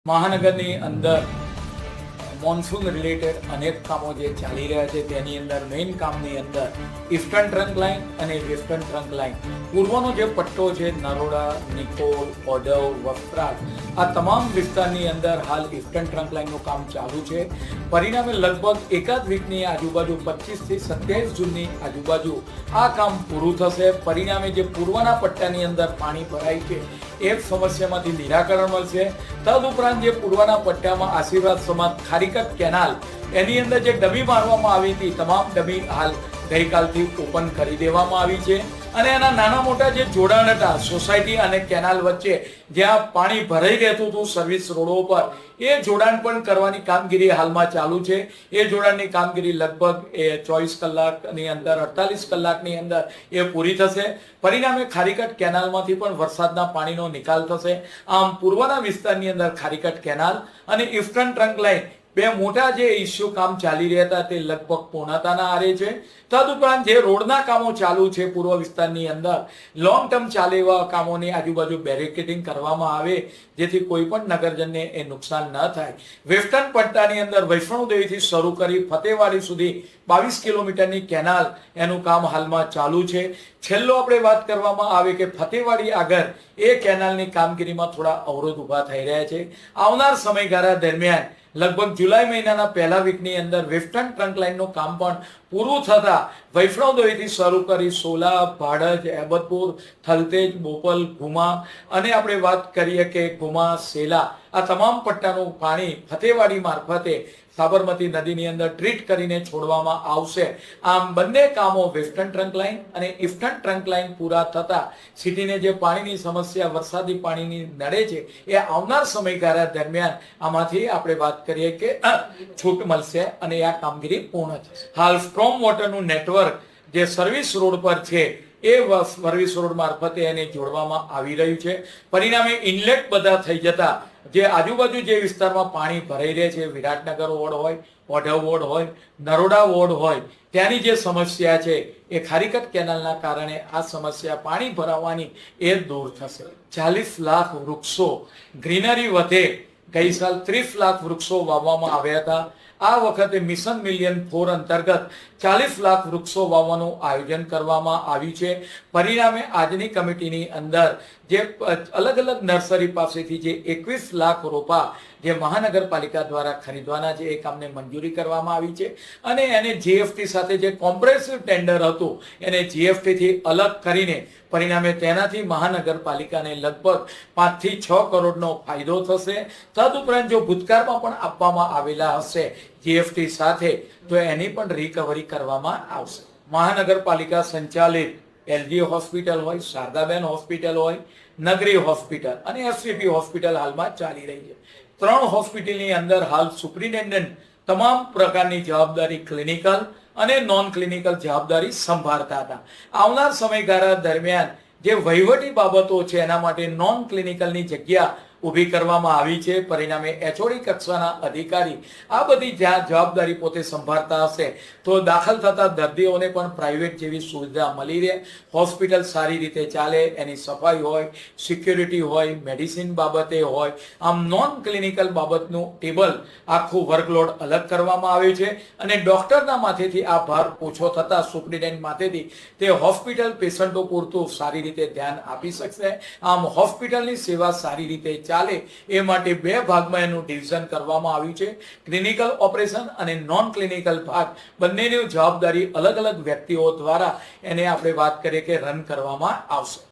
મહાનગરની અંદર monsoon related અનેક કામો જે ચાલી રહ્યા છે તેની અંદર મેઇન કામની અંદર ઈસ્ટર્ન ટ્રંક લાઇન અને વેસ્ટર્ન ટ્રંક લાઇન પૂર્વનો જે પટ્ટો છે નરોડા, નિકોલ, ઓઢવ, વસ્ત્રાલ આ તમામ વિસ્તારની અંદર હાલ ઈસ્ટર્ન ટ્રંક લાઇનનું કામ ચાલુ છે. પરિણામે લગભગ એકાદ વીકની આજુબાજુ 25 થી 27 જૂનની આજુબાજુ આ કામ પૂરું થશે. પરિણામે જે પૂર્વના પટ્ટાની અંદર પાણી ભરાય છે એ સમસ્યામાંથી નિરાકરણ મળશે. તદુપરાંત જે પૂર્વના પટ્ટામાં આશીર્વાદ સમાજ ખારીકટ કેનાલ એની અંદર જે ડમી મારવામાં આવી હતી તમામ ડમી હાલ ગઈકાલથી ઓપન કરી દેવામાં આવી છે અને એના નાના મોટા જે જોડાણ હતા સોસાયટી અને કેનાલ વચ્ચે જ્યાં પાણી ભરાઈ રહેતું હતું સર્વિસ રોડો પર એ જોડાણ પણ કરવાની કામગીરી હાલમાં ચાલુ છે. એ જોડાણની કામગીરી લગભગ 24 કલાકની અંદર 48 કલાકની અંદર એ પૂરી થશે. પરિણામે ખારીકટ કેનાલમાંથી પણ વરસાદના પાણીનો નિકાલ થશે. આમ પૂર્વના વિસ્તારની અંદર ખારીકટ કેનાલ અને ઈસ્ટર્ન ટ્રંક લાઇન બે મોટા જે ઇસ્યુ કામ ચાલી રહ્યા હતા તે લગભગ પૂર્ણતાના આરે છે. તદુપરાંત જે રોડના કામો ચાલુ છે પૂર્વ વિસ્તારની અંદર લોંગ ટર્મ ચાલે એવા કામોની આજુબાજુ બેરિકેડિંગ કરવામાં આવે જેથી કોઈ પણ નગરજનને એ નુકસાન ન થાય. વેસ્ટર્ન પટ્ટાની અંદર વૈષ્ણોદેવીથી શરૂ કરી ફતેવાડી સુધી 22 કિલોમીટરની કેનાલ એનું કામ હાલમાં ચાલુ છે. છેલ્લો આપણે વાત કરવામાં આવે કે ફતેવાડી આગળ એ કેનાલની કામગીરીમાં થોડા અવરોધ ઊભા થઈ રહ્યા છે. આવનાર સમયગાળા દરમિયાન લગભગ જુલાઈ મહિનાના પહેલા વીકની અંદર વેસ્ટર્ન ટ્રંક લાઇનનું કામ પણ પૂરું થતા વૈષ્ણોદેવીથી શરૂ કરી સોલા, ભાડજ, એબતપુર, થલતેજ, બોપલ, ગુમા અને આપણે વાત કરીએ કે ગુમા, સેલા આ તમામ પટ્ટાનું પાણી ફતેવાડી મારફતે સાબરમતી નદીની અંદર ટ્રીટ કરીને છોડવામાં આવશે. આમ બંને કામો વેસ્ટર્ન ટ્રંક લાઇન અને ઈસ્ટર્ન ટ્રંક લાઇન પૂરા થતા સિટીને જે પાણીની સમસ્યા વરસાદી પાણીની નડે છે એ આવનાર સમયગાળા દરમિયાન આમાંથી આપણે વાત કરીએ કે છૂટ મળશે અને આ કામગીરી પૂર્ણ થશે. હાલ સ્ટ્રોમ વોટરનું નેટવર્ક જે સર્વિસ રોડ પર છે એ સર્વિસ રોડ મારફતે એને જોડવામાં આવી રહ્યું છે. પરિણામે ઇનલેટ બધા થઈ જતા જે આજુબાજુ જે વિસ્તારમાં પાણી ભરાઈ રહે છે વિરાટનગર વોર્ડ હોય, ઓઢવ વોર્ડ હોય, નરોડા વોર્ડ હોય ત્યાંની જે સમસ્યા છે એ ખારીકટ કેનાલના કારણે આ સમસ્યા પાણી ભરાવાની એ દૂર થશે. 40 લાખ વૃક્ષો ગ્રીનરી વધે ગઈ સાલ 30 લાખ વૃક્ષો વાવવામાં આવ્યા હતા. આ વખતે મિશન મિલિયન 4 અંતર્ગત 40 લાખ વૃક્ષો વાવવાનું આયોજન કરવામાં આવ્યું છે. પરિણામે આજની કમિટીની અંદર જે અલગ અલગ નર્સરી પાસેથી જે 21 લાખ રોપા જે મહાનગરપાલિકા દ્વારા ખરીદવાના છે એ કામને મંજૂરી કરવામાં આવી છે અને એને જીએફટી સાથે જે કોમ્પ્રેહેન્સિવ ટેન્ડર હતું એને જીએફટી થી અલગ કરીને પરિણામે તેનાથી મહાનગરપાલિકાને લગભગ 5 થી 6 કરોડનો ફાયદો થશે. તદુપરાંત જો ભૂતકાળમાં પણ આપવામાં આવેલા હશે જીએફટી સાથે તો એની પણ રિકવરી કરવામાં આવશે. મહાનગરપાલિકા સંચાલિત એલજી હોસ્પિટલ હોય, શારદાબેન હોસ્પિટલ હોય, નગરી હોસ્પિટલ અને એસવીપી હોસ્પિટલ હાલમાં ચાલી રહી છે. 3 હોસ્પિટલની અંદર હાલ સુપ્રિન્ટેન્ડન્ટ તમામ પ્રકારની જવાબદારી ક્લિનિકલ અને નોન ક્લિનિકલ જવાબદારી સંભાળતા હતા. આવનાર સમયગાળા દરમિયાન જે વહીવટી બાબતો છે એના માટે નોન ક્લિનિકલની જગ્યા ઊભી કરવામાં આવી છે. પરિણામે એચઓડી કક્ષાના અધિકારી આ બધી જ્યાં જવાબદારી પોતે સંભાળતા હશે તો દાખલ થતા દર્દીઓને પણ પ્રાઇવેટ જેવી સુવિધા મળી રહે, હોસ્પિટલ સારી રીતે ચાલે, એની સફાઈ હોય, સિક્યોરિટી હોય, મેડિસિન બાબતે હોય. આમ નોન ક્લિનિકલ બાબતનું ટેબલ આખું વર્કલોડ અલગ કરવામાં આવ્યું છે અને ડોક્ટરના માથેથી આ ભાર ઓછો થતા સુપ્રિન્ટેન્ડન્ટ માથેથી તે હોસ્પિટલ પેશન્ટો પૂરતું સારી રીતે ધ્યાન આપી શકશે. આમ હોસ્પિટલની સેવા સારી રીતે ચાલે એ માટે 2 ભાગમાં એનું ડિવિઝન કરવામાં આવ્યું છે. ક્લિનિકલ ઓપરેશન અને નોન ક્લિનિકલ ભાગ બંનેની જવાબદારી અલગ અલગ વ્યક્તિઓ દ્વારા એને આપણે વાત કરીએ કે રન કરવામાં આવશે.